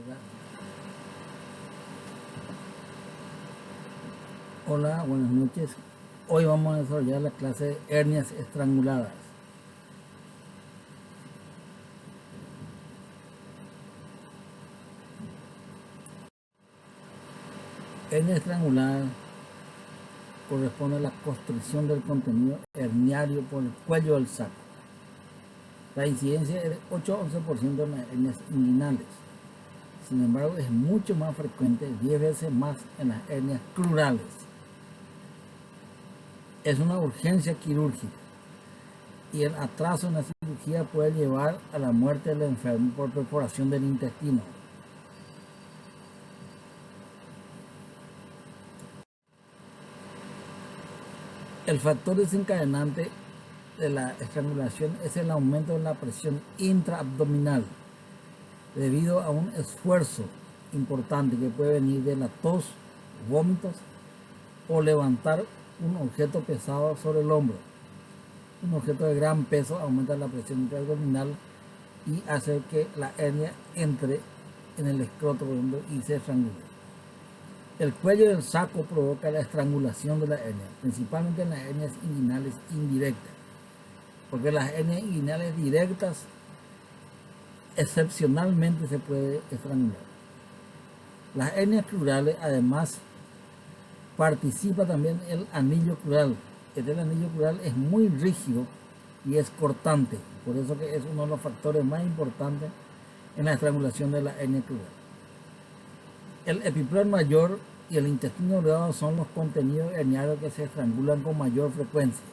¿verdad? Hola, buenas noches. Hoy vamos a desarrollar la clase de hernias estranguladas. Hernia estrangulada corresponde a la constricción del contenido herniario por el cuello del saco. La incidencia es de 8 a 11% en las hernias inguinales. Sin embargo, es mucho más frecuente, 10 veces más en las hernias crurales. Es una urgencia quirúrgica y el atraso en la cirugía puede llevar a la muerte del enfermo por perforación del intestino. El factor desencadenante de la estrangulación es el aumento de la presión intraabdominal debido a un esfuerzo importante que puede venir de la tos, vómitos o levantar un objeto pesado sobre el hombro. Un objeto de gran peso aumenta la presión intraabdominal y hace que la hernia entre en el escroto y se estrangule. El cuello del saco provoca la estrangulación de la hernia, principalmente en las hernias inguinales indirectas, porque las hernias inguinales directas excepcionalmente se puede estrangular. Las hernias crurales además participa también el anillo crural. El anillo crural es muy rígido y es cortante, por eso que es uno de los factores más importantes en la estrangulación de la hernia crural. El epiplón mayor y el intestino delgado son los contenidos herniarios que se estrangulan con mayor frecuencia.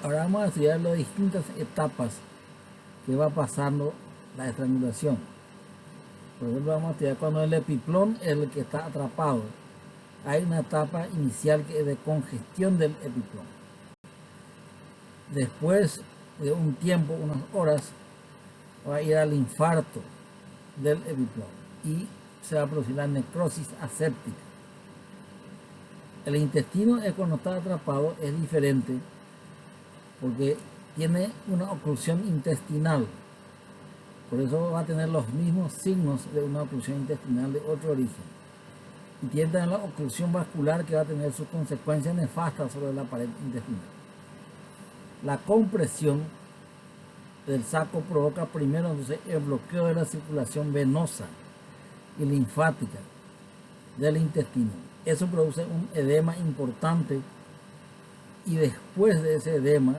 Ahora vamos a estudiar las distintas etapas que va pasando la estrangulación. Por ejemplo, vamos a estudiar cuando el epiplón es el que está atrapado. Hay una etapa inicial que es de congestión del epiplón. Después de un tiempo, unas horas, va a ir al infarto del epiplón y se va a producir la necrosis aséptica. El intestino, cuando está atrapado, es diferente porque tiene una oclusión intestinal. Por eso va a tener los mismos signos de una oclusión intestinal de otro origen. Y tiene también la oclusión vascular que va a tener sus consecuencias nefastas sobre la pared intestinal. La compresión del saco provoca primero entonces el bloqueo de la circulación venosa y linfática del intestino. Eso produce un edema importante y después de ese edema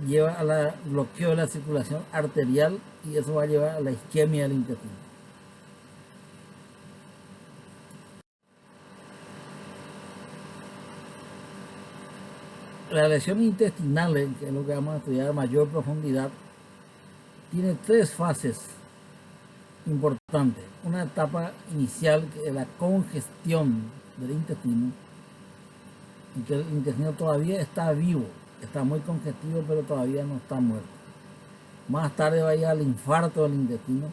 lleva al bloqueo de la circulación arterial y eso va a llevar a la isquemia del intestino. La lesión intestinal, que es lo que vamos a estudiar a mayor profundidad, tiene tres fases importantes. Una etapa inicial que es la congestión del intestino, y que el intestino todavía está vivo, está muy congestivo pero todavía no está muerto. Más tarde va a ir al infarto del intestino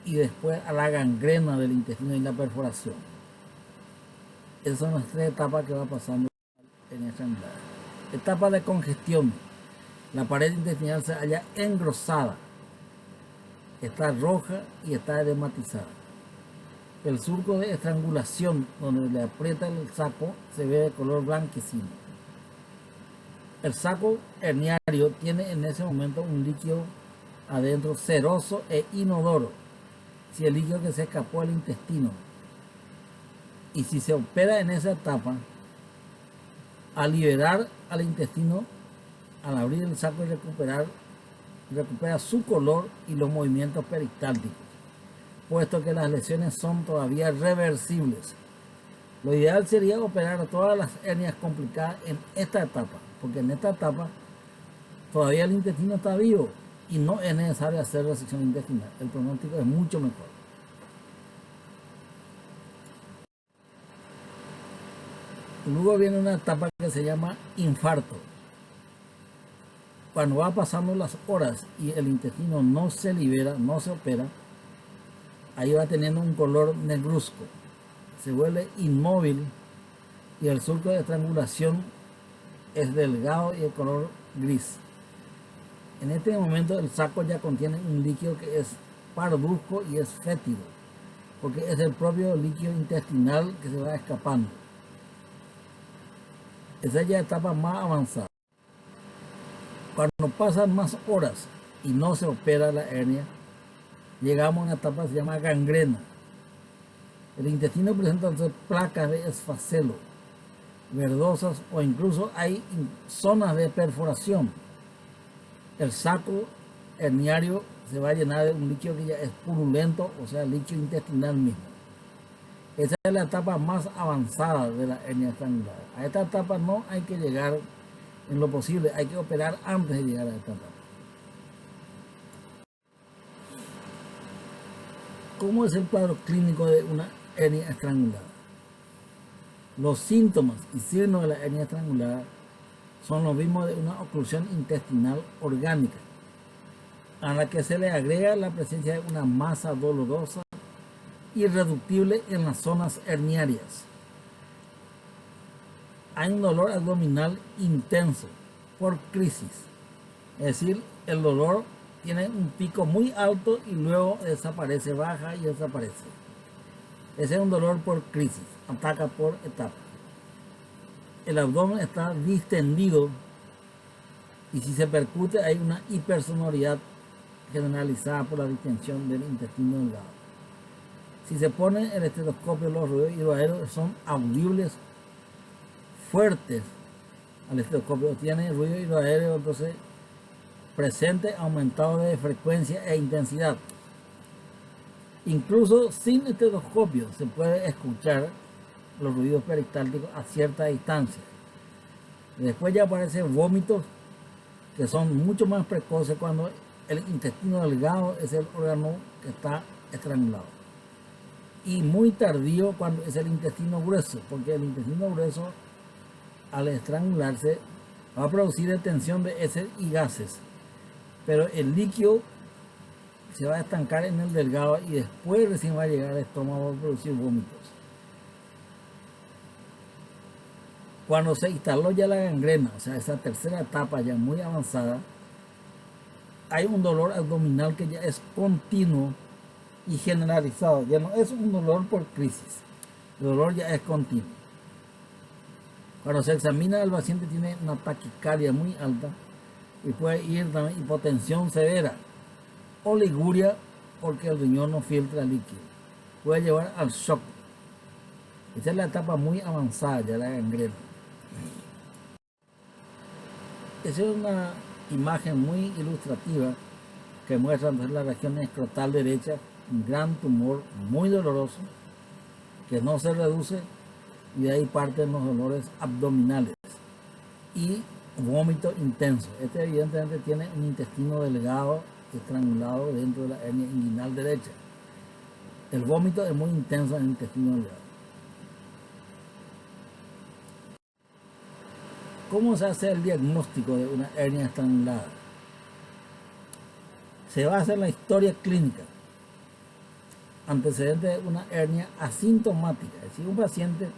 y después a la gangrena del intestino y la perforación. Esas son las tres etapas que va pasando en esta entrada. Etapa de congestión. La pared intestinal se halla engrosada, está roja y está edematizada. El surco de estrangulación, donde le aprieta el saco, se ve de color blanquecino. El saco herniario tiene en ese momento un líquido adentro ceroso e inodoro, si el líquido que se escapó del intestino. Y si se opera en esa etapa, al liberar al intestino, al abrir el saco y recupera su color y los movimientos peristálticos, puesto que las lesiones son todavía reversibles. Lo ideal sería operar a todas las hernias complicadas en esta etapa, porque en esta etapa todavía el intestino está vivo y no es necesario hacer resección intestinal. El pronóstico es mucho mejor. Luego viene una etapa que se llama infarto. Cuando va pasando las horas y el intestino no se libera, no se opera, ahí va teniendo un color negruzco, se vuelve inmóvil y el surco de estrangulación es delgado y de color gris. En este momento el saco ya contiene un líquido que es parduzco y es fétido, porque es el propio líquido intestinal que se va escapando. Esa es ya etapa más avanzada. Cuando pasan más horas y no se opera la hernia, llegamos a una etapa que se llama gangrena. El intestino presenta entonces placas de esfacelo, verdosas, o incluso hay zonas de perforación. El saco herniario se va a llenar de un líquido que ya es purulento, o sea, líquido intestinal mismo. Esa es la etapa más avanzada de la hernia estrangulada. A esta etapa no hay que llegar en lo posible, hay que operar antes de llegar a esta etapa. ¿Cómo es el cuadro clínico de una hernia estrangulada? Los síntomas y signos de la hernia estrangulada son los mismos de una oclusión intestinal orgánica, a la que se le agrega la presencia de una masa dolorosa irreductible en las zonas herniarias. Hay un dolor abdominal intenso por crisis, es decir, el dolor tiene un pico muy alto y luego desaparece, baja y desaparece. Ese es un dolor por crisis, ataca por etapas. El abdomen está distendido y si se percute hay una hipersonoridad generalizada por la distensión del intestino delgado. Si se pone el estetoscopio, los ruidos hidroaéreos son audibles fuertes al estetoscopio. Tiene ruido hidroaéreo entonces presente, aumentado de frecuencia e intensidad. Incluso sin estetoscopio se puede escuchar los ruidos peristálticos a cierta distancia. Después ya aparecen vómitos que son mucho más precoces cuando el intestino delgado es el órgano que está estrangulado. Y muy tardío cuando es el intestino grueso, porque el intestino grueso al estrangularse va a producir detención de heces y gases, pero el líquido se va a estancar en el delgado y después recién va a llegar al estómago a producir vómitos. Cuando se instaló ya la gangrena, o sea, esa tercera etapa ya muy avanzada, hay un dolor abdominal que ya es continuo y generalizado, ya no es un dolor por crisis, el dolor ya es continuo. Cuando se examina, el paciente tiene una taquicardia muy alta y puede ir también hipotensión severa o liguria porque el riñón no filtra líquido. Puede llevar al shock. Esta es la etapa muy avanzada ya la gangrena. Esa es una imagen muy ilustrativa que muestra en la región escrotal derecha un gran tumor muy doloroso que no se reduce y de ahí parten los dolores abdominales y vómito intenso. Este evidentemente tiene un intestino delgado estrangulado dentro de la hernia inguinal derecha. El vómito es muy intenso en el intestino delgado. ¿Cómo se hace el diagnóstico de una hernia estrangulada? Se basa en la historia clínica, antecedente de una hernia asintomática, es decir, un paciente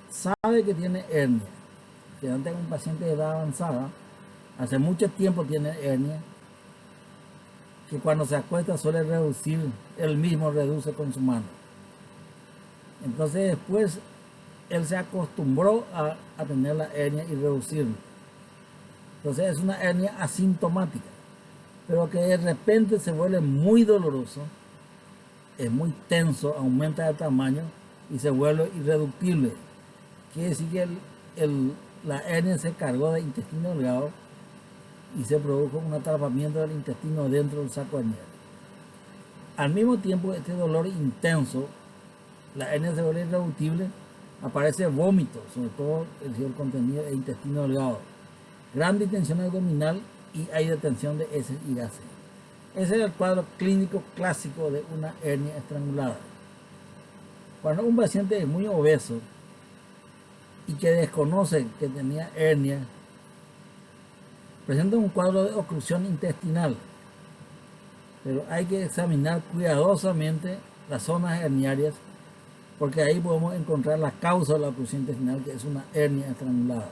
sabe que tiene hernia, que antes un paciente de edad avanzada, hace mucho tiempo tiene hernia, que cuando se acuesta suele reducir, él mismo reduce con su mano. Entonces después él se acostumbró a tener la hernia y reducirlo. Entonces es una hernia asintomática, pero que de repente se vuelve muy doloroso, es muy tenso, aumenta de tamaño y se vuelve irreductible. Quiere decir que la hernia se cargó del intestino delgado y se produjo un atrapamiento del intestino dentro del saco herniario. Al mismo tiempo, este dolor intenso, la hernia se vuelve irreductible, aparece vómito, sobre todo el contenido del intestino delgado, gran distensión abdominal y hay detención de heces y gases. Ese es el cuadro clínico clásico de una hernia estrangulada. Cuando un paciente es muy obeso y que desconoce que tenía hernia, presenta un cuadro de oclusión intestinal, pero hay que examinar cuidadosamente las zonas herniarias porque ahí podemos encontrar la causa de la oclusión intestinal, que es una hernia estrangulada.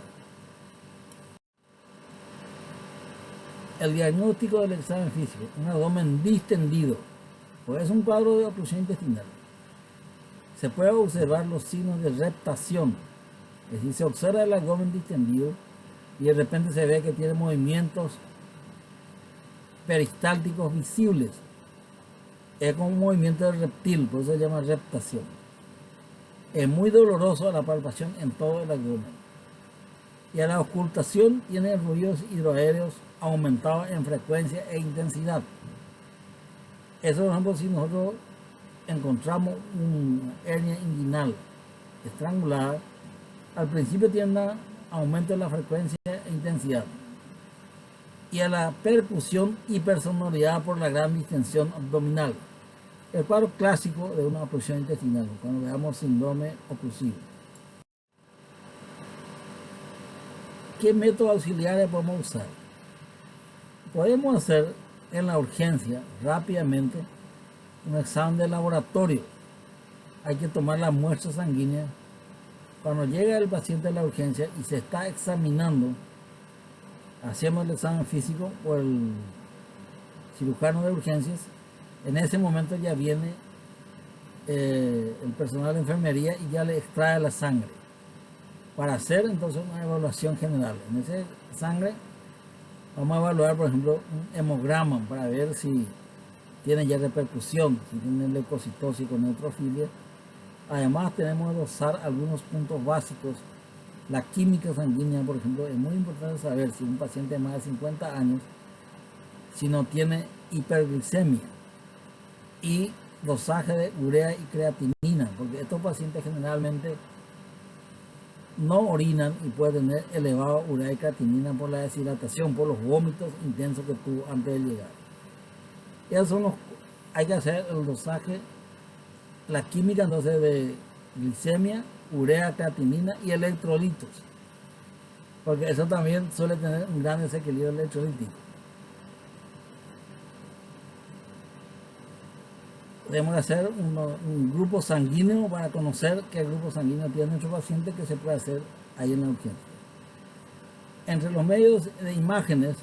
El diagnóstico del examen físico, un abdomen distendido, pues es un cuadro de oclusión intestinal. Se puede observar los signos de reptación, es decir, se observa el abdomen distendido y de repente se ve que tiene movimientos peristálticos visibles. Es como un movimiento de reptil, por eso se llama reptación. Es muy doloroso la palpación en todo el abdomen. Y a la ocultación tiene ruidos hidroaéreos aumentados en frecuencia e intensidad. Eso, por ejemplo, si nosotros encontramos una hernia inguinal estrangulada, al principio tiene un aumento de la frecuencia e intensidad. Y a la percusión hipersonoridad por la gran distensión abdominal. El cuadro clásico de una oclusión intestinal, cuando veamos síndrome oclusivo. ¿Qué métodos auxiliares podemos usar? Podemos hacer en la urgencia rápidamente un examen de laboratorio. Hay que tomar la muestra sanguínea. Cuando llega el paciente a la urgencia y se está examinando, hacemos el examen físico por el cirujano de urgencias. En ese momento ya viene el personal de enfermería y ya le extrae la sangre para hacer entonces una evaluación general. En esa sangre vamos a evaluar, por ejemplo, un hemograma para ver si tiene ya repercusión, si tiene leucocitosis con neutrofilia. Además tenemos que dosar algunos puntos básicos. La química sanguínea, por ejemplo, es muy importante saber si un paciente de más de 50 años, si no tiene hiperglicemia, y dosaje de urea y creatinina, porque estos pacientes generalmente no orinan y pueden tener elevado urea y creatinina por la deshidratación, por los vómitos intensos que tuvo antes de llegar. Esos son hay que hacer el dosaje, la química entonces de glicemia, urea, creatinina y electrolitos, porque eso también suele tener un gran desequilibrio electrolítico. Debemos hacer un grupo sanguíneo para conocer qué grupo sanguíneo tiene nuestro paciente, que se puede hacer ahí en la urgencia. Entre los medios de imágenes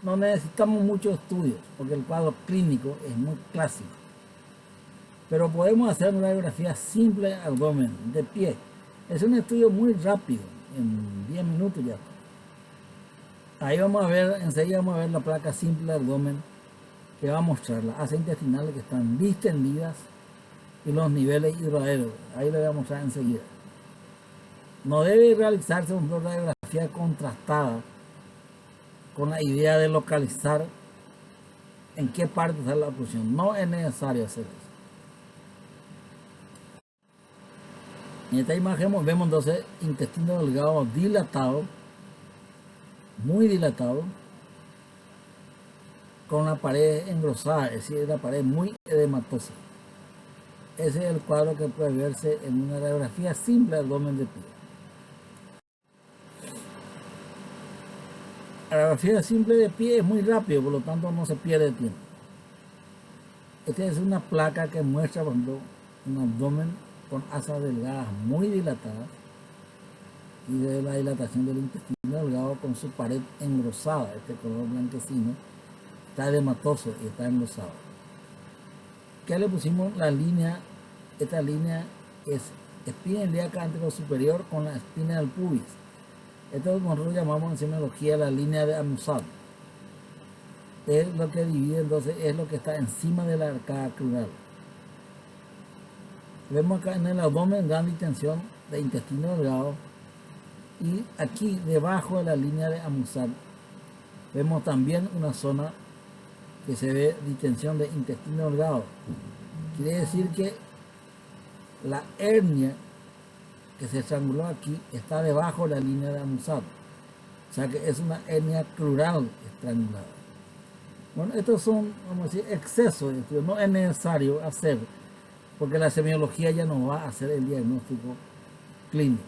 no necesitamos muchos estudios porque el cuadro clínico es muy clásico, pero podemos hacer una radiografía simple de abdomen de pie. Es un estudio muy rápido, en 10 minutos ya. Ahí vamos a ver, enseguida vamos a ver la placa simple de abdomen, que va a mostrar las asas intestinales que están distendidas y los niveles hidroaéreos. Ahí le voy a mostrar enseguida. No debe realizarse una radiografía contrastada con la idea de localizar en qué parte está la oclusión. No es necesario hacer eso. En esta imagen vemos entonces intestino delgado dilatado, muy dilatado, con la pared engrosada, es decir, la pared muy edematosa. Ese es el cuadro que puede verse en una radiografía simple de abdomen de pie. La radiografía simple de pie es muy rápido, por lo tanto no se pierde tiempo. Esta es una placa que muestra, por ejemplo, un abdomen con asas delgadas muy dilatadas y de la dilatación del intestino delgado con su pared engrosada, este color blanquecino, está edematoso y está engrosado. ¿Qué le pusimos? La línea, esta línea es espina ilíaca anterosuperior con la espina del pubis. Esto nosotros llamamos en semiología la línea de Amusat. Es lo que divide, entonces es lo que está encima de la arcada crural. Vemos acá en el abdomen gran distensión de intestino delgado, y aquí debajo de la línea de Amusat vemos también una zona que se ve distensión de intestino delgado. Quiere decir que la hernia que se estranguló aquí está debajo de la línea de Amusat. O sea que es una hernia crural estrangulada. Bueno, estos son, vamos a decir, excesos de estudio. No es necesario hacer, porque la semiología ya no va a hacer el diagnóstico clínico.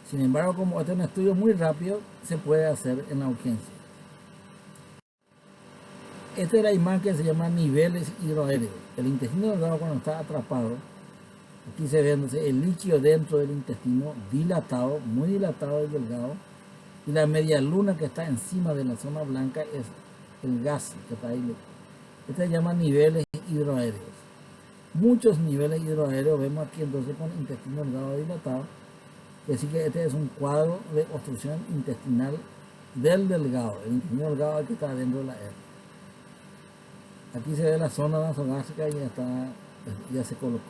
Sin embargo, como este es un estudio muy rápido, se puede hacer en la urgencia. Esta es la imagen que se llama niveles hidroaéreos. El intestino delgado, cuando está atrapado, aquí se ve el líquido dentro del intestino dilatado, muy dilatado y delgado, Y la media luna que está encima de la zona blanca es el gas que está ahí. Este se llama niveles hidroaéreos. Muchos niveles hidroaéreos vemos aquí entonces con intestino delgado dilatado. Así que este es un cuadro de obstrucción intestinal del delgado, el intestino delgado que está dentro de la hernia. Aquí se ve la zona nasogástrica y ya se colocó.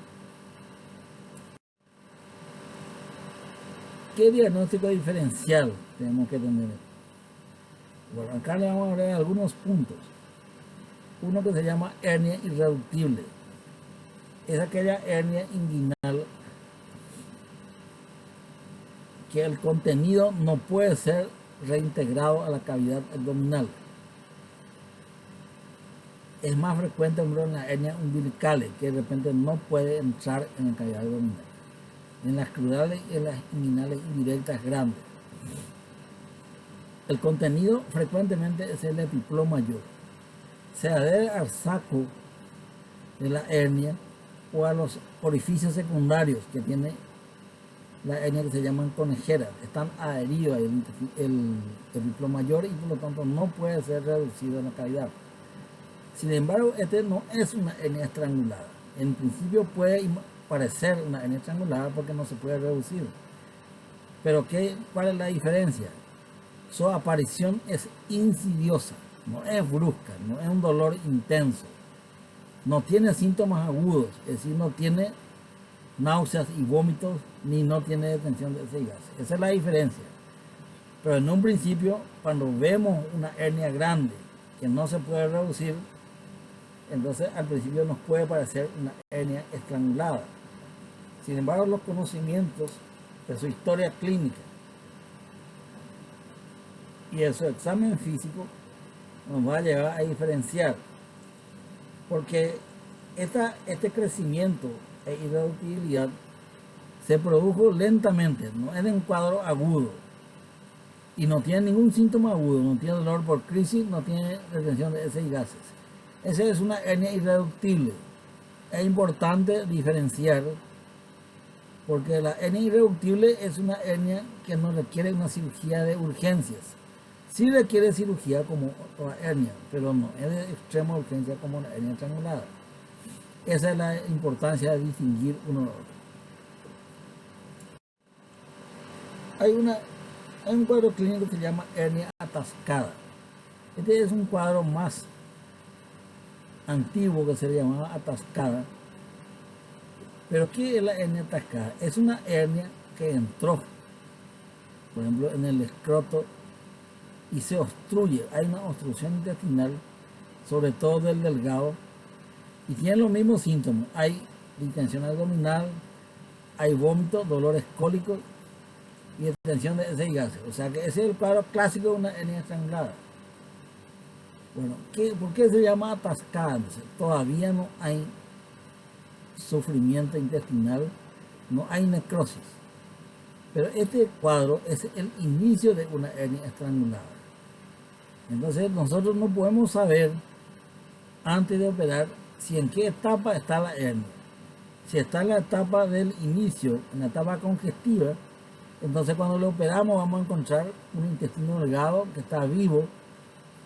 ¿Qué diagnóstico diferencial tenemos que tener? Bueno, acá le vamos a ver algunos puntos. Uno que se llama hernia irreductible. Es aquella hernia inguinal que el contenido no puede ser reintegrado a la cavidad abdominal. Es más frecuente en la hernia umbilicales, que de repente no puede entrar en la cavidad abdominal. En las crurales y en las inguinales indirectas grandes. El contenido frecuentemente es el epiploma mayor. Se adhiere al saco de la hernia o a los orificios secundarios que tiene la hernia, que se llaman conejeras. Están adheridos el epiploma mayor y por lo tanto no puede ser reducido en la cavidad. Sin embargo, este no es una hernia estrangulada. En principio puede parecer una hernia estrangulada porque no se puede reducir. Pero ¿cuál es la diferencia? Su aparición es insidiosa, no es brusca, no es un dolor intenso. No tiene síntomas agudos, es decir, no tiene náuseas y vómitos, ni no tiene detención de ese gas. Esa es la diferencia. Pero en un principio, cuando vemos una hernia grande que no se puede reducir, entonces al principio nos puede parecer una hernia estrangulada. Sin embargo, los conocimientos de su historia clínica y de su examen físico nos va a llevar a diferenciar, porque este crecimiento e irreductibilidad se produjo lentamente, no es de un cuadro agudo y no tiene ningún síntoma agudo, no tiene dolor por crisis, no tiene retención de heces y gases. Esa es una hernia irreductible. Es importante diferenciar, porque la hernia irreductible es una hernia que no requiere una cirugía de urgencias. Sí requiere cirugía como toda hernia, pero no es de extrema urgencia como la hernia estrangulada. Esa es la importancia de distinguir uno de otro. Hay un cuadro clínico que se llama hernia atascada. Este es un cuadro más antiguo que se le llamaba atascada. Pero ¿qué es la hernia atascada? Es una hernia que entró, por ejemplo, en el escroto y se obstruye. Hay una obstrucción intestinal, sobre todo del delgado, y tiene los mismos síntomas. Hay distensión abdominal, hay vómito, dolores cólicos y detención de heces y gases. O sea que ese es el cuadro clásico de una hernia estrangulada. Bueno, ¿por qué se llama atascada? Todavía no hay sufrimiento intestinal, no hay necrosis. Pero este cuadro es el inicio de una hernia estrangulada. Entonces nosotros no podemos saber antes de operar si en qué etapa está la hernia. Si está en la etapa del inicio, en la etapa congestiva, entonces cuando lo operamos vamos a encontrar un intestino delgado que está vivo,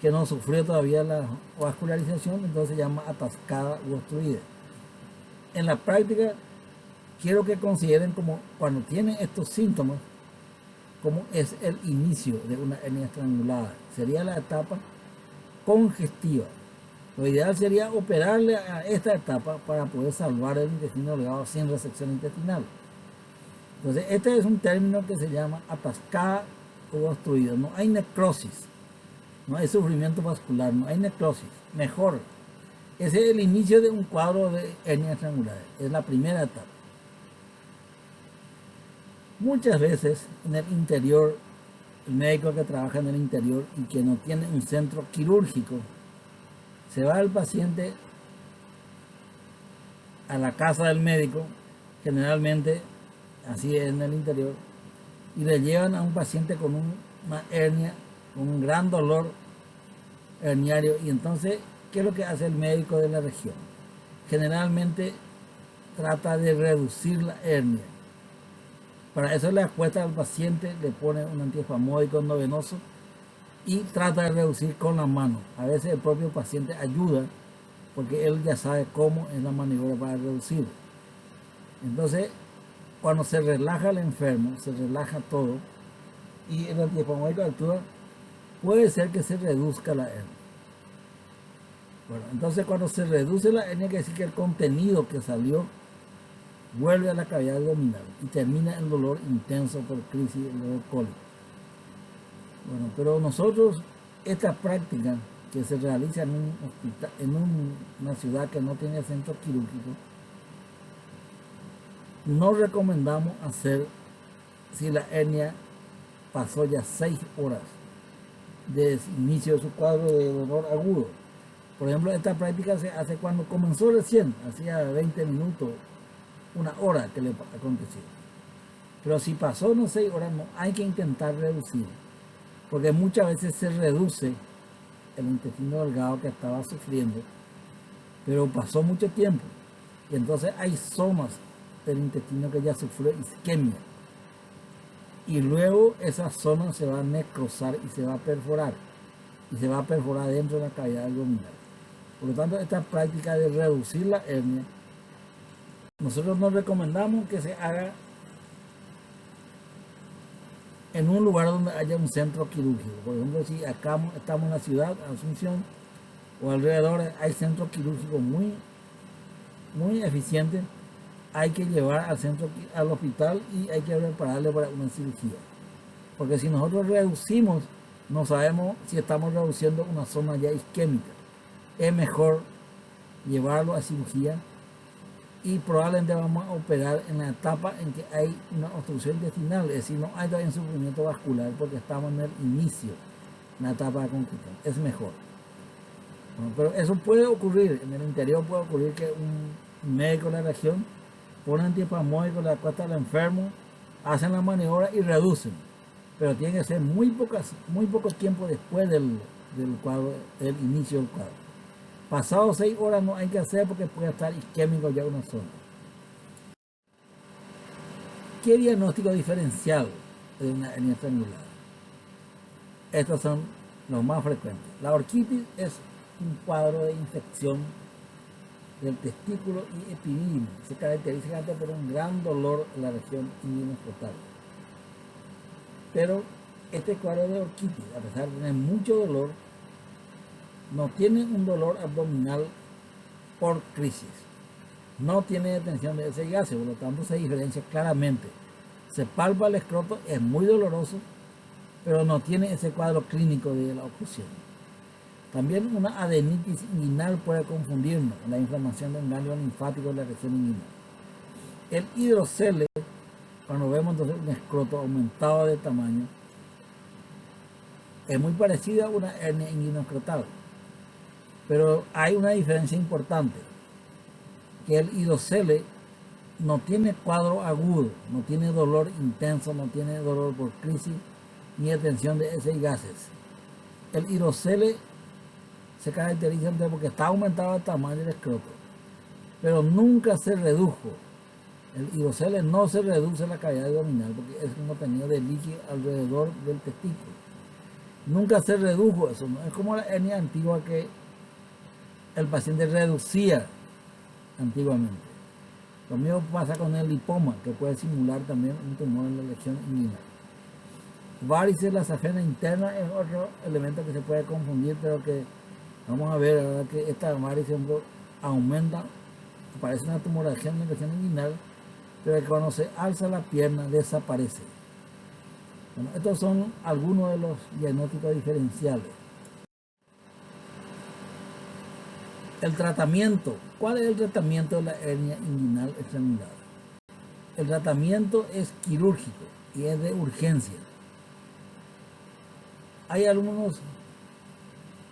que no sufrió todavía la vascularización, entonces se llama atascada u obstruida. En la práctica, quiero que consideren como cuando tienen estos síntomas, como es el inicio de una hernia estrangulada. Sería la etapa congestiva. Lo ideal sería operarle a esta etapa para poder salvar el intestino delgado sin resección intestinal. Entonces, este es un término que se llama atascada o obstruida. No hay necrosis, no hay sufrimiento vascular, no hay necrosis. Mejor. Ese es el inicio de un cuadro de hernia estrangulada. Es la primera etapa. Muchas veces en el interior, el médico que trabaja en el interior y que no tiene un centro quirúrgico, se va el paciente a la casa del médico, generalmente así es en el interior, y le llevan a un paciente con una hernia, con un gran dolor herniario, y entonces, ¿qué es lo que hace el médico de la región? Generalmente trata de reducir la hernia. Para eso le acuesta al paciente, le pone un antiespasmódico endovenoso y trata de reducir con la mano. A veces el propio paciente ayuda porque él ya sabe cómo es la maniobra para reducir. Entonces, cuando se relaja el enfermo, se relaja todo y el antiespasmódico actúa, puede ser que se reduzca la hernia. Bueno, entonces cuando se reduce la hernia, quiere decir que el contenido que salió vuelve a la cavidad abdominal y termina el dolor intenso por crisis, el dolor cólico. Bueno, pero nosotros, esta práctica que se realiza en un hospital, una ciudad que no tiene centro quirúrgico, no recomendamos hacer si la hernia pasó ya 6 horas desde el inicio de su cuadro de dolor agudo. Por ejemplo, esta práctica se hace cuando comenzó recién, hacía 20 minutos, una hora que le aconteció. Pero si pasó unas 6 horas, no hay que intentar reducir, porque muchas veces se reduce el intestino delgado que estaba sufriendo, pero pasó mucho tiempo. Y entonces hay zonas del intestino que ya sufrió isquemia. Y luego esa zona se va a necrosar y se va a perforar. Y se va a perforar dentro de la cavidad abdominal. Por lo tanto, esta práctica de reducir la hernia, nosotros nos recomendamos que se haga en un lugar donde haya un centro quirúrgico. Por ejemplo, si acá estamos en la ciudad, Asunción, o alrededor hay centros quirúrgicos muy eficientes, hay que llevar al hospital y hay que prepararle para una cirugía. Porque si nosotros reducimos, no sabemos si estamos reduciendo una zona ya isquémica. Es mejor llevarlo a cirugía y probablemente vamos a operar en la etapa en que hay una obstrucción intestinal, es decir, no hay todavía un sufrimiento vascular porque estamos en el inicio, en la etapa de concreción. Es mejor. Bueno, pero eso puede ocurrir, en el interior puede ocurrir que un médico de la región pone antiespasmódico, le acuesta al enfermo, hacen la maniobra y reducen. Pero tiene que ser muy poco tiempo después del cuadro, del inicio del cuadro. Pasado 6 horas no hay que hacer porque puede estar isquémico ya una zona. ¿Qué diagnóstico diferencial de una hernia estrangular? Estos son los más frecuentes. La orquitis es un cuadro de infección del testículo y epidídimo. Se caracteriza por un gran dolor en la región inguinal. Pero este cuadro de orquitis, a pesar de tener mucho dolor, no tiene un dolor abdominal por crisis. No tiene detención de ese gas, por lo tanto se diferencia claramente. Se palpa el escroto, es muy doloroso, pero no tiene ese cuadro clínico de la oclusión. También una adenitis inguinal puede confundirnos con la inflamación del ganglio linfático de la región inguinal. El hidrocele, cuando vemos entonces un escroto aumentado de tamaño, es muy parecida a una hernia inguinoescrotal. Pero hay una diferencia importante, que el hidrocele no tiene cuadro agudo, no tiene dolor intenso, no tiene dolor por crisis, ni detención de heces y gases. El hidrocele se caracteriza porque está aumentado el tamaño del escroto, pero nunca se redujo. El hidrocele no se reduce la cavidad abdominal porque es un contenido de líquido alrededor del testículo. Nunca se redujo eso, no es como la hernia antigua que el paciente reducía antiguamente. Lo mismo pasa con el lipoma, que puede simular también un tumor en la región inguinal. Varices, la safena interna es otro elemento que se puede confundir, pero que vamos a ver ahora que esta varices aumenta, parece una tumoración en la región inguinal, pero que cuando se alza la pierna desaparece. Bueno, estos son algunos de los diagnósticos diferenciales. El tratamiento. ¿Cuál es el tratamiento de la hernia inguinal estrangulada? El tratamiento es quirúrgico y es de urgencia. Hay algunos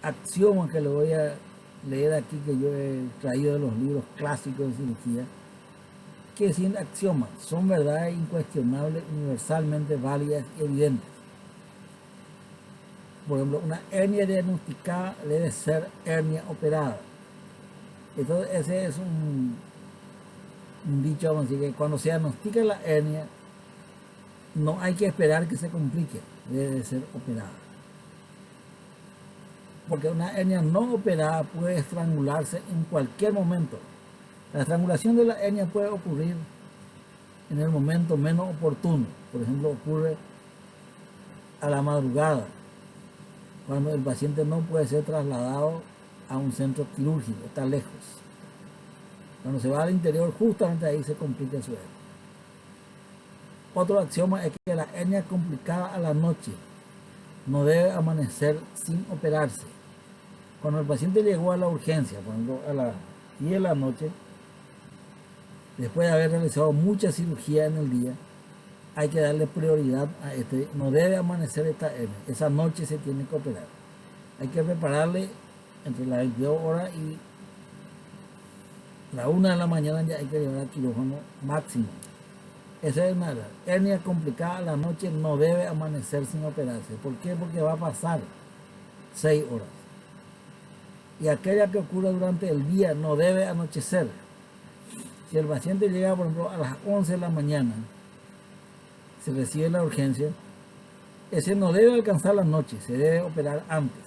axiomas que le voy a leer aquí que yo he traído de los libros clásicos de cirugía, que sin axiomas son verdades incuestionables, universalmente válidas y evidentes. Por ejemplo, una hernia diagnosticada debe ser hernia operada. Entonces ese es un dicho, vamos a decir, que cuando se diagnostica la hernia, no hay que esperar que se complique, debe ser operada. Porque una hernia no operada puede estrangularse en cualquier momento. La estrangulación de la hernia puede ocurrir en el momento menos oportuno. Por ejemplo, ocurre a la madrugada, cuando el paciente no puede ser trasladado a un centro quirúrgico, está lejos. Cuando se va al interior, justamente ahí se complica su hernia. Otro axioma es que la hernia complicada a la noche no debe amanecer sin operarse. Cuando el paciente llegó a la urgencia, por ejemplo, a las 10 de la noche, después de haber realizado mucha cirugía en el día, hay que darle prioridad a este. No debe amanecer esta hernia. Esa noche se tiene que operar. Hay que prepararle entre las 22 horas y la 1 de la mañana, ya hay que llevar al quirófano máximo. Esa es una hernia complicada a la noche, no debe amanecer sin operarse. ¿Por qué? Porque va a pasar 6 horas. Y aquella que ocurre durante el día no debe anochecer. Si el paciente llega, por ejemplo, a las 11 de la mañana, se recibe la urgencia, ese no debe alcanzar la noche, se debe operar antes.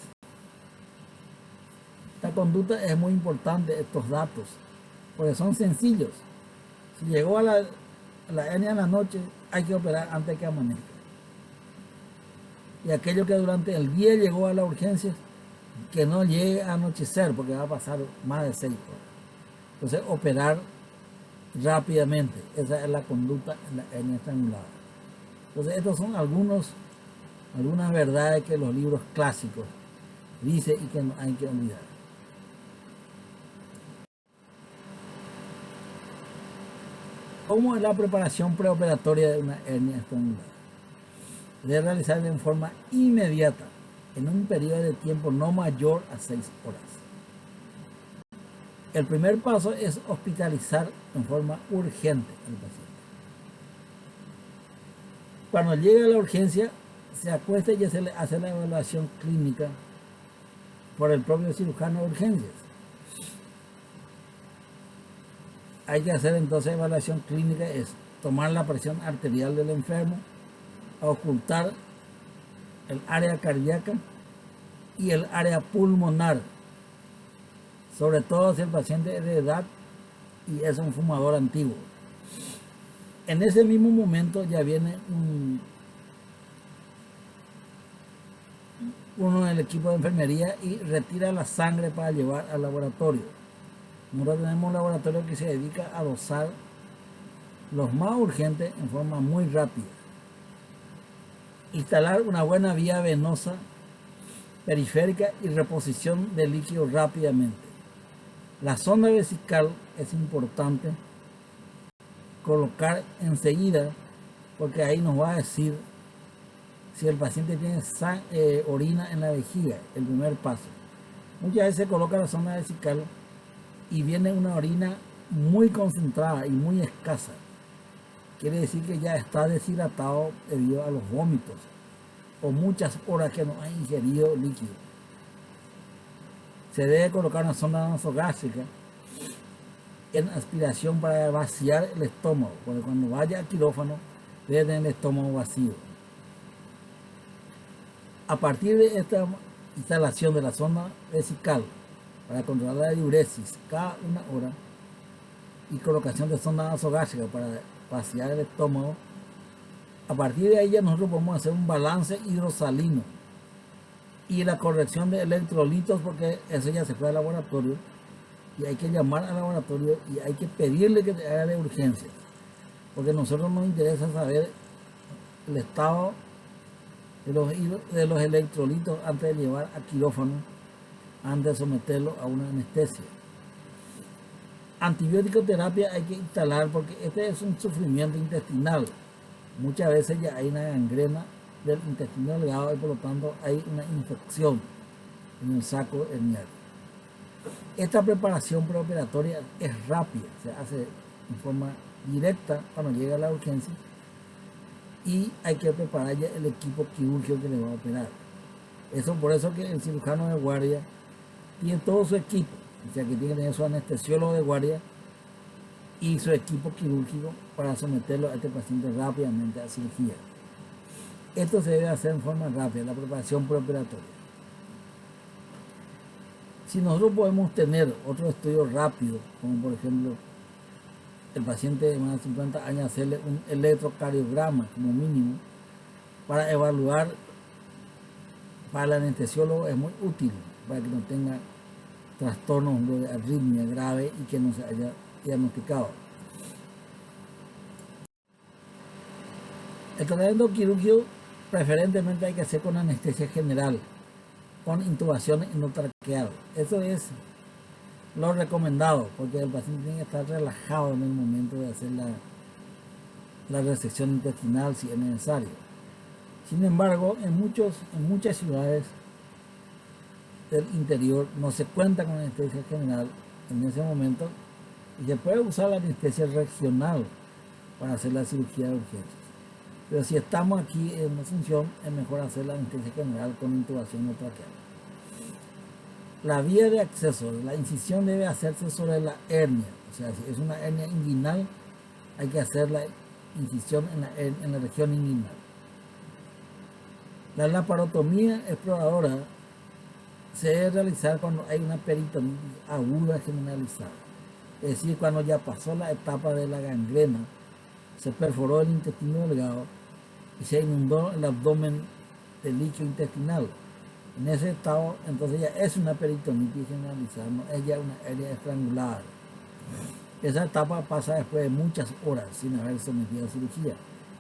Esta conducta es muy importante, estos datos, porque son sencillos. Si llegó a la hernia en la noche, hay que operar antes de que amanezca. Y aquello que durante el día llegó a la urgencia, que no llegue a anochecer, porque va a pasar más de 6 horas. Entonces, operar rápidamente, esa es la conducta en la hernia estrangulada. Entonces, estos son algunas verdades que los libros clásicos dicen y que no hay que olvidar. ¿Cómo es la preparación preoperatoria de una hernia estrangulada? Debe realizarse en forma inmediata, en un periodo de tiempo no mayor a 6 horas. El primer paso es hospitalizar en forma urgente al paciente. Cuando llega a la urgencia, se acuesta y se le hace la evaluación clínica por el propio cirujano de urgencias. Hay que hacer entonces evaluación clínica, es tomar la presión arterial del enfermo, ocultar el área cardíaca y el área pulmonar, sobre todo si el paciente es de edad y es un fumador antiguo. En ese mismo momento ya viene uno del equipo de enfermería y retira la sangre para llevar al laboratorio. Nosotros tenemos un laboratorio que se dedica a dosar los más urgentes en forma muy rápida. Instalar una buena vía venosa periférica y reposición de líquido rápidamente. La sonda vesical es importante colocar enseguida, porque ahí nos va a decir si el paciente tiene orina en la vejiga, el primer paso. Muchas veces se coloca la sonda vesical y viene una orina muy concentrada y muy escasa. Quiere decir que ya está deshidratado debido a los vómitos o muchas horas que no ha ingerido líquido. Se debe colocar una sonda nasogástrica en aspiración para vaciar el estómago, porque cuando vaya al quirófano debe tener el estómago vacío. A partir de esta instalación de la sonda vesical para controlar la diuresis cada 1 hora y colocación de sonda nasogástrica para vaciar el estómago, a partir de ahí ya nosotros podemos hacer un balance hidrosalino y la corrección de electrolitos, porque eso ya se fue al laboratorio y hay que llamar al laboratorio y hay que pedirle que haga de urgencias, porque a nosotros nos interesa saber el estado de los electrolitos antes de llevar a quirófano, antes de someterlo a una anestesia. Antibiótico terapia hay que instalar porque este es un sufrimiento intestinal. Muchas veces ya hay una gangrena del intestino delgado y por lo tanto hay una infección en el saco herniano. Esta preparación preoperatoria es rápida, se hace en forma directa cuando llega a la urgencia y hay que preparar ya el equipo quirúrgico que le va a operar. Eso por eso que el cirujano de guardia tiene todo su equipo, o sea que tiene que tener su anestesiólogo de guardia y su equipo quirúrgico para someterlo a este paciente rápidamente a cirugía. Esto se debe hacer en forma rápida, la preparación preoperatoria. Si nosotros podemos tener otro estudio rápido, como por ejemplo el paciente de más de 50 años, hacerle un electrocardiograma como mínimo para evaluar, para el anestesiólogo es muy útil para que no tenga trastornos de arritmia grave y que no se haya diagnosticado. El tratamiento quirúrgico preferentemente hay que hacer con anestesia general, con intubación endotraqueal. Eso es lo recomendado, porque el paciente tiene que estar relajado en el momento de hacer la resección intestinal si es necesario. Sin embargo, en muchas ciudades del interior no se cuenta con anestesia general en ese momento y se puede usar la anestesia regional para hacer la cirugía de urgencias. Pero si estamos aquí en Asunción, es mejor hacer la anestesia general con intubación endotraqueal. La vía de acceso de la incisión debe hacerse sobre la hernia, o sea, si es una hernia inguinal, hay que hacer la incisión en la región inguinal. La laparotomía exploradora se debe realizar cuando hay una peritonitis aguda generalizada, es decir, cuando ya pasó la etapa de la gangrena, se perforó el intestino delgado y se inundó el abdomen de líquido intestinal. En ese estado, entonces ya es una peritonitis generalizada, no es ya una hernia estrangulada. Esa etapa pasa después de muchas horas sin haber sometido a cirugía.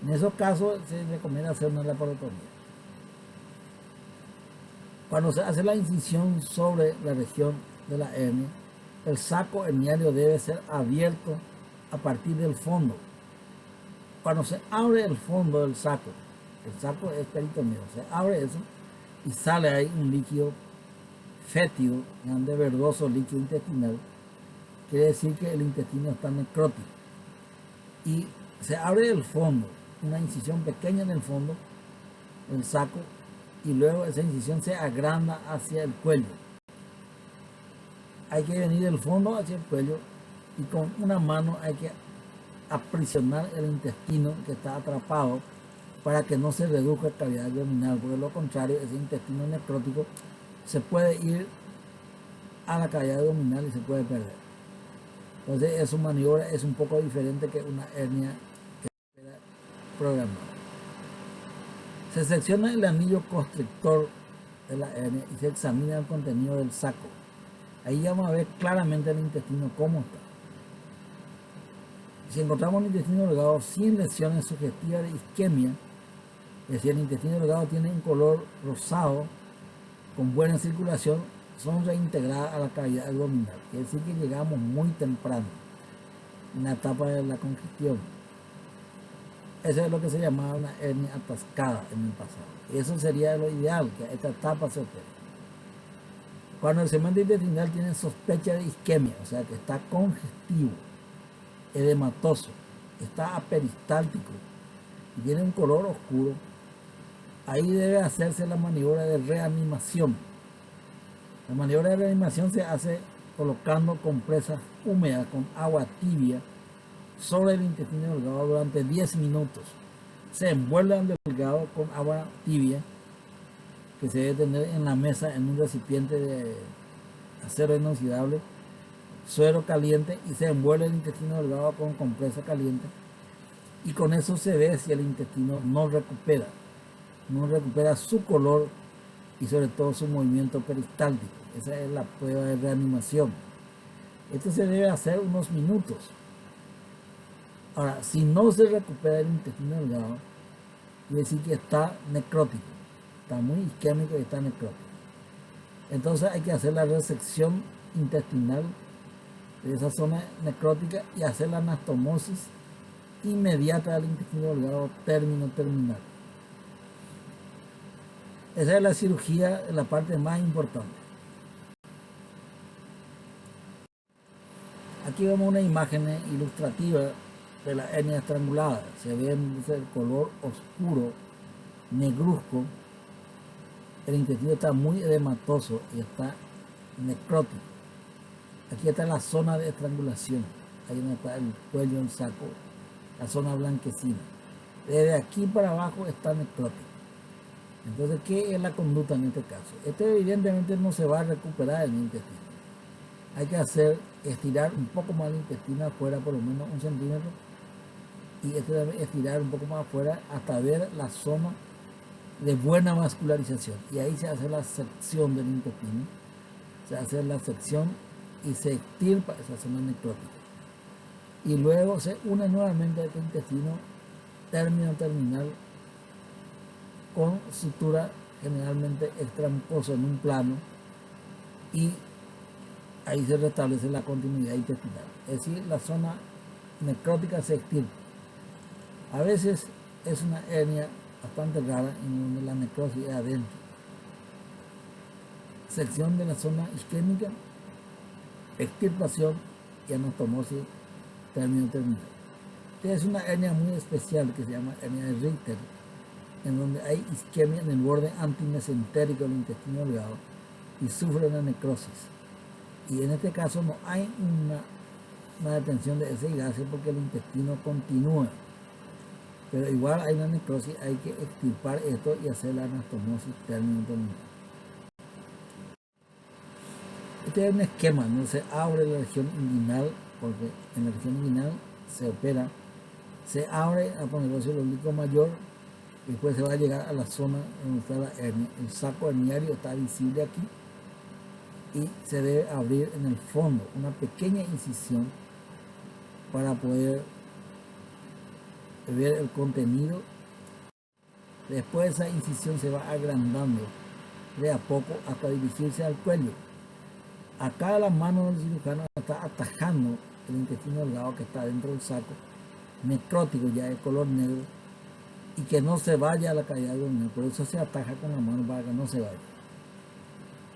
En esos casos se recomienda hacer una laparotomía. Cuando se hace la incisión sobre la región de la hernia, el saco herniario debe ser abierto a partir del fondo. Cuando se abre el fondo del saco, el saco es peritoneo, se abre eso y sale ahí un líquido fétido, grande, verdoso líquido intestinal, quiere decir que el intestino está necrótico. Y se abre el fondo, una incisión pequeña en el fondo del saco, y luego esa incisión se agranda hacia el cuello. Hay que venir del fondo hacia el cuello y con una mano hay que aprisionar el intestino que está atrapado para que no se reduzca la cavidad abdominal, porque de lo contrario ese intestino necrótico se puede ir a la cavidad abdominal y se puede perder. Entonces esa maniobra es un poco diferente que una hernia programada. Se secciona el anillo constrictor de la hernia y se examina el contenido del saco. Ahí vamos a ver claramente el intestino cómo está. Si encontramos un intestino delgado sin lesiones sugestivas de isquemia, es decir, el intestino delgado tiene un color rosado, con buena circulación, son reintegradas a la cavidad abdominal. Quiere decir que llegamos muy temprano, en la etapa de la congestión. Eso es lo que se llamaba una hernia atascada en el pasado. Eso sería lo ideal, que a esta etapa se opere. Cuando el segmento intestinal tiene sospecha de isquemia, o sea que está congestivo, edematoso, está aperistáltico y tiene un color oscuro, ahí debe hacerse la maniobra de reanimación. La maniobra de reanimación se hace colocando compresas húmedas con agua tibia sobre el intestino delgado durante 10 minutos. Se envuelve al delgado con agua tibia que se debe tener en la mesa en un recipiente de acero inoxidable, suero caliente, y se envuelve el intestino delgado con compresa caliente, y con eso se ve si el intestino no recupera su color y sobre todo su movimiento peristáltico. Esa es la prueba de reanimación. Esto se debe hacer unos minutos. Ahora, si no se recupera el intestino delgado, quiere decir que está necrótico, está muy isquémico y está necrótico. Entonces hay que hacer la resección intestinal de esa zona necrótica y hacer la anastomosis inmediata del intestino delgado terminal. Esa es la cirugía, la parte más importante. Aquí vemos una imagen ilustrativa de la hernia estrangulada. Se ve el color oscuro, negruzco. El intestino está muy edematoso y está necrótico. Aquí está la zona de estrangulación. Ahí donde está el cuello, el saco, la zona blanquecina. Desde aquí para abajo está necrótico. Entonces, ¿qué es la conducta en este caso? Este evidentemente no se va a recuperar en el intestino. Hay que estirar un poco más el intestino afuera, por lo menos 1 centímetro, y estirar un poco más afuera hasta ver la zona de buena vascularización. Y ahí se hace la sección del intestino, se hace la sección y se extirpa esa zona necrótica. Y luego se une nuevamente este intestino término terminal con sutura generalmente extramucosa en un plano, y ahí se restablece la continuidad intestinal. Es decir, la zona necrótica se extirpa. A veces es una hernia bastante rara en donde la necrosis es adentro. Sección de la zona isquémica, extirpación y anastomosis término terminal. Esta es una hernia muy especial que se llama hernia de Richter, en donde hay isquemia en el borde antimesentérico del intestino delgado y sufre una necrosis. Y en este caso no hay una detención de ese gases porque el intestino continúa. Pero igual hay una necrosis, hay que extirpar esto y hacer la anastomosis término terminal. Este es un esquema, no se abre la región inguinal, porque en la región inguinal se opera, se abre a aponeurosio lóbulo mayor, y después se va a llegar a la zona donde está la hernia. El saco herniario está visible aquí y se debe abrir en el fondo una pequeña incisión para poder ver el contenido. Después esa incisión se va agrandando de a poco hasta dirigirse al cuello. Acá la mano del cirujano está atajando el intestino delgado que está dentro del saco, necrótico ya de color negro, y que no se vaya a la cavidad abdominal. Por eso se ataja con la mano para que no se vaya.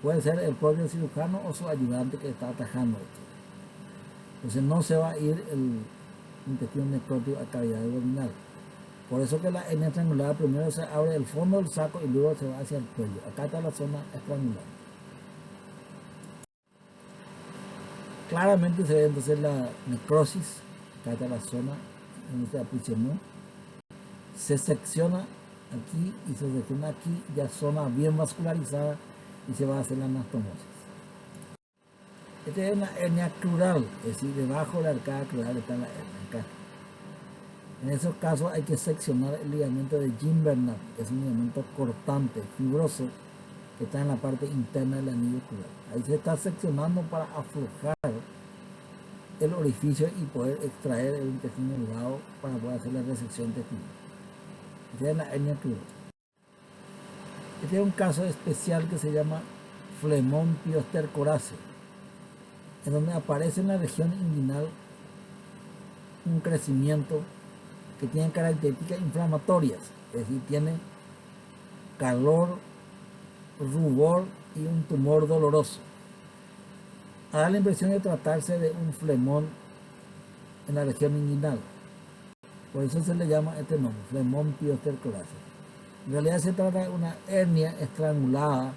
Puede ser el propio cirujano o su ayudante que está atajando esto. Entonces no se va a ir el intestino necrótico a cavidad abdominal. Por eso que la hernia estrangulada primero se abre el fondo del saco y luego se va hacia el cuello. Acá está la zona estrangular. Claramente se ve entonces la necrosis. Acá está la zona donde se aprisionó. Se secciona aquí y se secciona aquí, ya zona bien vascularizada, y se va a hacer la anastomosis. Esta es una hernia crural, es decir, debajo de la arcada crural está la hernia acá. En esos casos hay que seccionar el ligamento de Gimbernat, que es un ligamento cortante, fibroso, que está en la parte interna del anillo crural. Ahí se está seccionando para aflojar el orificio y poder extraer el intestino delgado para poder hacer la resección intestinal. Esta es la hernia crural. Este es un caso especial que se llama flemón piostercoráceo, en donde aparece en la región inguinal un crecimiento que tiene características inflamatorias, es decir, tiene calor, rubor y un tumor doloroso. Da la impresión de tratarse de un flemón en la región inguinal. Por eso se le llama este nombre, flemón piostercoráceo. En realidad se trata de una hernia estrangulada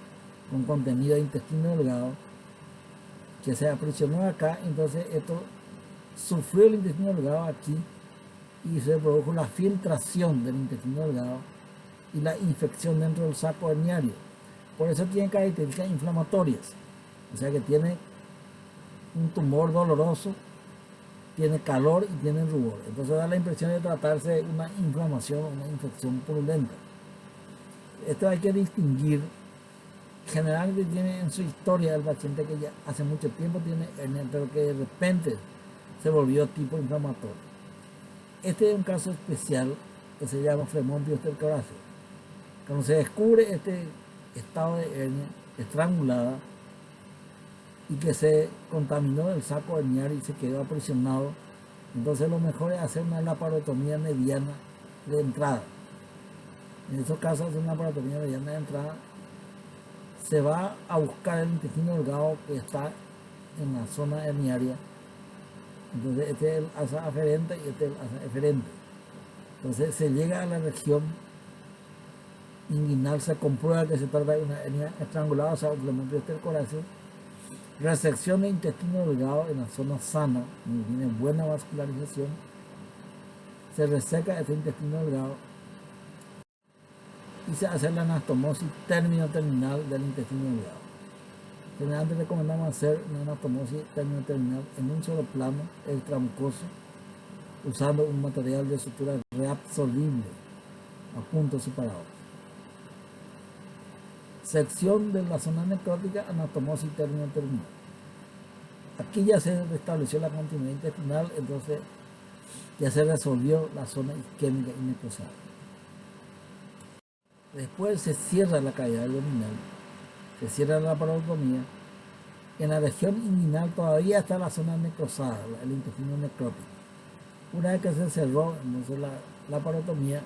con contenido de intestino delgado que se aprisionó acá. Entonces esto sufrió el intestino delgado aquí y se produjo la filtración del intestino delgado y la infección dentro del saco herniario. Por eso tiene características inflamatorias, o sea que tiene un tumor doloroso, tiene calor y tiene rubor. Entonces da la impresión de tratarse de una inflamación, una infección purulenta. Esto hay que distinguir. Generalmente tiene en su historia el paciente que ya hace mucho tiempo tiene hernia, pero que de repente se volvió tipo inflamatorio. Este es un caso especial que se llama flemón piostercoráceo. Cuando se descubre este estado de hernia estrangulada y que se contaminó el saco herniario y se quedó aprisionado, entonces lo mejor es hacer una laparotomía mediana de entrada. En esos casos, hacer una laparotomía mediana de entrada, se va a buscar el intestino delgado que está en la zona herniaria. Entonces este es el asa aferente y este es el asa eferente. Entonces se llega a la región inguinal, se comprueba que se trata de una hernia estrangulada, o sea, un flemón piostercoráceo. Resección de intestino delgado en la zona sana, donde tiene buena vascularización. Se reseca este intestino delgado y se hace la anastomosis término-terminal del intestino delgado. Generalmente recomendamos hacer una anastomosis término-terminal en un solo plano extramucoso, usando un material de sutura reabsorbible a puntos separados. Sección de la zona necrótica, anastomosis término-terminal. Aquí ya se restableció la continuidad intestinal, entonces ya se resolvió la zona isquémica y necrosada. Después se cierra la cavidad abdominal, se cierra la laparotomía. En la región inguinal todavía está la zona necrosada, el intestino necrótico. Una vez que se cerró, entonces la laparotomía,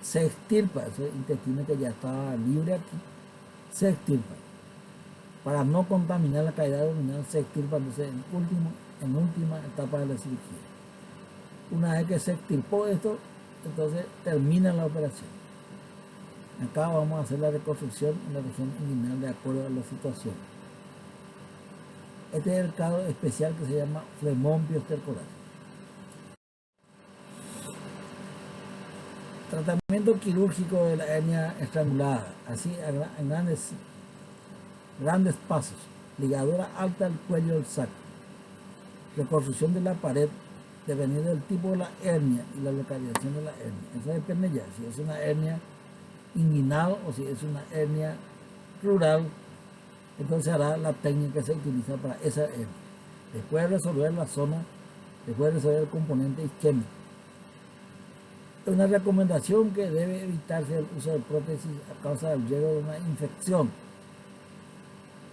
se extirpa ese intestino que ya estaba libre aquí, se extirpa. Para no contaminar la cavidad abdominal, se extirpa entonces en última etapa de la cirugía. Una vez que se extirpó esto, entonces termina la operación. Acá vamos a hacer la reconstrucción en la región inguinal de acuerdo a la situación. Este es el caso especial que se llama flemón biostercoral. Tratamiento quirúrgico de la hernia estrangulada, así en grandes pasos. Ligadura alta al cuello del saco. Reconstrucción de la pared dependiendo del tipo de la hernia y la localización de la hernia. Eso depende ya, si es una hernia inguinal o si es una hernia rural, entonces hará la técnica que se utiliza para esa hernia. Después de resolver la zona, después de resolver el componente isquémico. Es una recomendación que debe evitarse el uso de prótesis a causa del riesgo de una infección.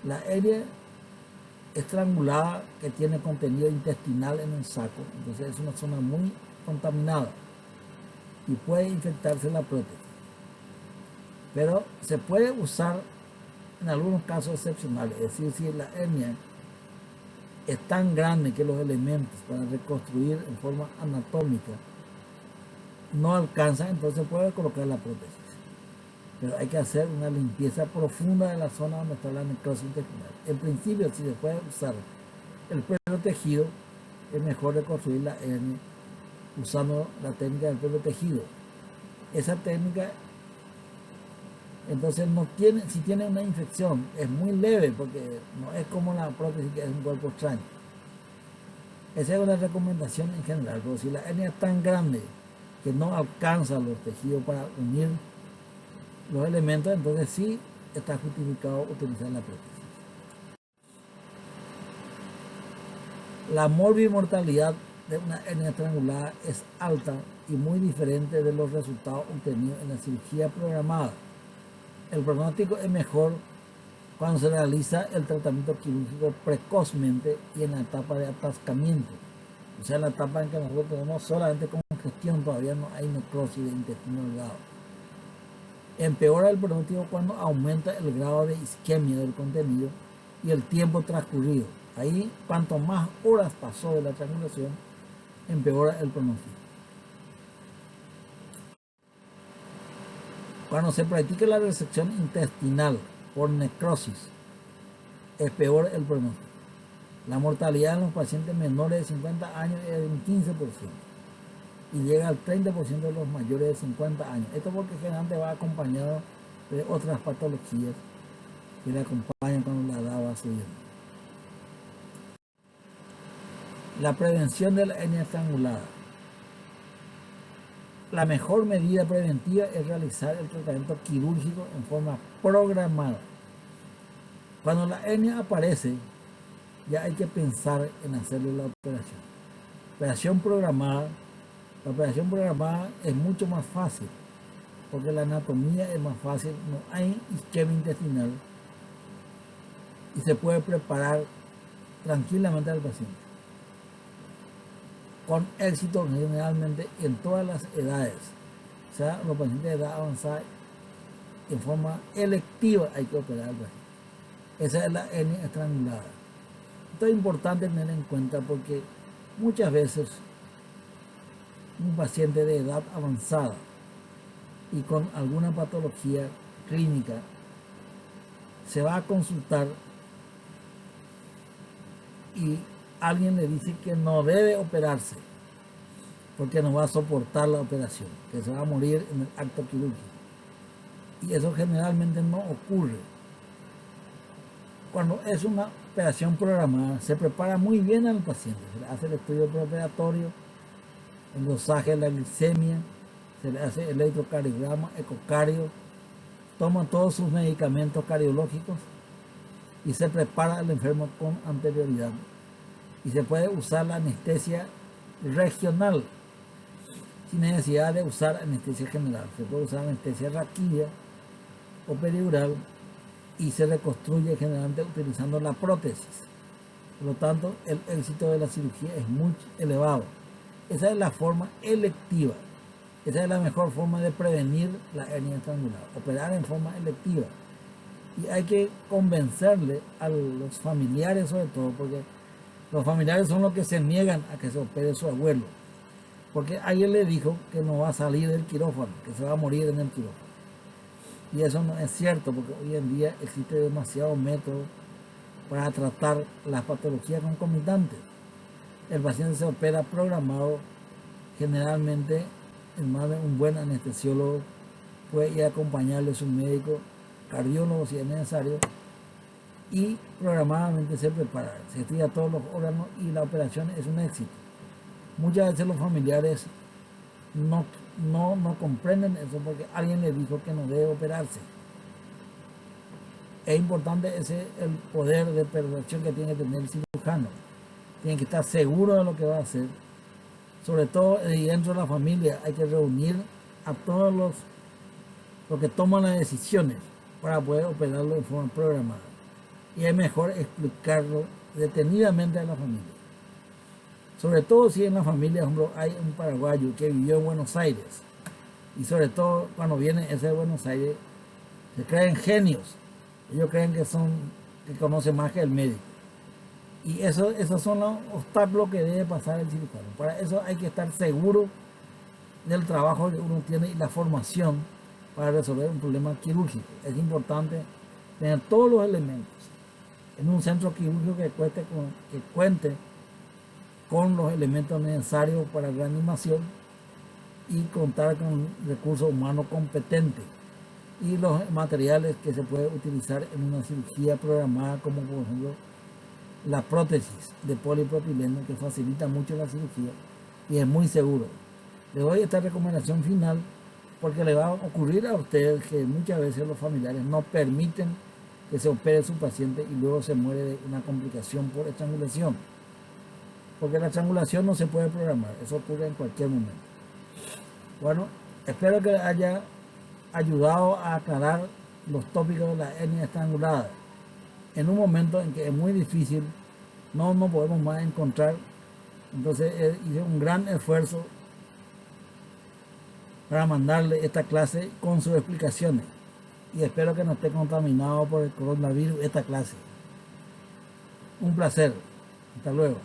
La hernia estrangulada que tiene contenido intestinal en el saco, entonces es una zona muy contaminada y puede infectarse la prótesis. Pero se puede usar en algunos casos excepcionales, es decir, si la hernia es tan grande que los elementos para reconstruir en forma anatómica no alcanzan, entonces puede colocar la prótesis. Pero hay que hacer una limpieza profunda de la zona donde está la necrosis intestinal. En principio, si se puede usar el pelo tejido, es mejor reconstruir la hernia usando la técnica del pelo tejido. Esa técnica, entonces, no tiene, si tiene una infección, es muy leve porque no es como la prótesis que es un cuerpo extraño. Esa es una recomendación en general, pero si la hernia es tan grande que no alcanza los tejidos para unir los elementos, entonces sí está justificado utilizar la prótesis. La morbimortalidad de una hernia estrangulada es alta y muy diferente de los resultados obtenidos en la cirugía programada. El pronóstico es mejor cuando se realiza el tratamiento quirúrgico precozmente y en la etapa de atascamiento, o sea, la etapa en que nosotros tenemos solamente congestión, todavía no hay necrosis de intestino delgado. Empeora el pronóstico cuando aumenta el grado de isquemia del contenido y el tiempo transcurrido. Ahí, cuanto más horas pasó de la estrangulación, empeora el pronóstico. Cuando se practica la resección intestinal por necrosis, es peor el pronóstico. La mortalidad en los pacientes menores de 50 años es de un 15% y llega al 30% de los mayores de 50 años. Esto porque generalmente va acompañado de otras patologías que le acompañan cuando la edad va subiendo. La prevención de la hernia estrangulada. La mejor medida preventiva es realizar el tratamiento quirúrgico en forma programada. Cuando la hernia aparece, ya hay que pensar en hacerle la operación. La operación programada es mucho más fácil, porque la anatomía es más fácil, no hay isquemia intestinal y se puede preparar tranquilamente al paciente. Con éxito generalmente en todas las edades. O sea, los pacientes de edad avanzada, en forma electiva hay que operar al paciente. Esa es la hernia estrangulada. Esto es importante tener en cuenta porque muchas veces un paciente de edad avanzada y con alguna patología clínica se va a consultar y alguien le dice que no debe operarse porque no va a soportar la operación, que se va a morir en el acto quirúrgico. Y eso generalmente no ocurre. Cuando es una operación programada, se prepara muy bien al paciente, se le hace el estudio preoperatorio, el dosaje de la glicemia, se le hace electrocardiograma, ecocardio, toma todos sus medicamentos cardiológicos y se prepara al enfermo con anterioridad. Y se puede usar la anestesia regional sin necesidad de usar anestesia general. Se puede usar anestesia raquídea o peridural y se reconstruye generalmente utilizando la prótesis. Por lo tanto, el éxito de la cirugía es muy elevado. Esa es la forma electiva. Esa es la mejor forma de prevenir la hernia estrangular, operar en forma electiva. Y hay que convencerle a los familiares sobre todo, porque los familiares son los que se niegan a que se opere su abuelo. Porque alguien le dijo que no va a salir del quirófano, que se va a morir en el quirófano. Y eso no es cierto, porque hoy en día existe demasiado método para tratar las patologías concomitantes. El paciente se opera programado, generalmente en manos de un buen anestesiólogo, puede ir a acompañarle a su médico, cardiólogo si es necesario, y programadamente se prepara, se estudia todos los órganos y la operación es un éxito. Muchas veces los familiares no comprenden eso porque alguien les dijo que no debe operarse. Es importante el poder de percepción que tiene que tener el cirujano. Tiene que estar seguro de lo que va a hacer. Sobre todo dentro de la familia hay que reunir a todos los que toman las decisiones para poder operarlo de forma programada. Y es mejor explicarlo detenidamente a la familia. Sobre todo si en la familia, por ejemplo, hay un paraguayo que vivió en Buenos Aires. Y sobre todo cuando viene ese de Buenos Aires, se creen genios. Ellos creen que conocen más que el médico. Y esos son los obstáculos que debe pasar el cirujano. Para eso hay que estar seguro del trabajo que uno tiene y la formación para resolver un problema quirúrgico. Es importante tener todos los elementos en un centro quirúrgico que cuente con los elementos necesarios para reanimación y contar con recursos humanos competentes y los materiales que se pueden utilizar en una cirugía programada, como por ejemplo la prótesis de polipropileno, que facilita mucho la cirugía y es muy seguro. Le doy esta recomendación final porque le va a ocurrir a ustedes que muchas veces los familiares no permiten que se opere su paciente y luego se muere de una complicación por estrangulación. Porque la estrangulación no se puede programar, eso ocurre en cualquier momento. Bueno, espero que haya ayudado a aclarar los tópicos de la hernia estrangulada. En un momento en que es muy difícil, no podemos más encontrar, entonces hice un gran esfuerzo para mandarle esta clase con sus explicaciones. Y espero que no esté contaminado por el coronavirus esta clase. Un placer. Hasta luego.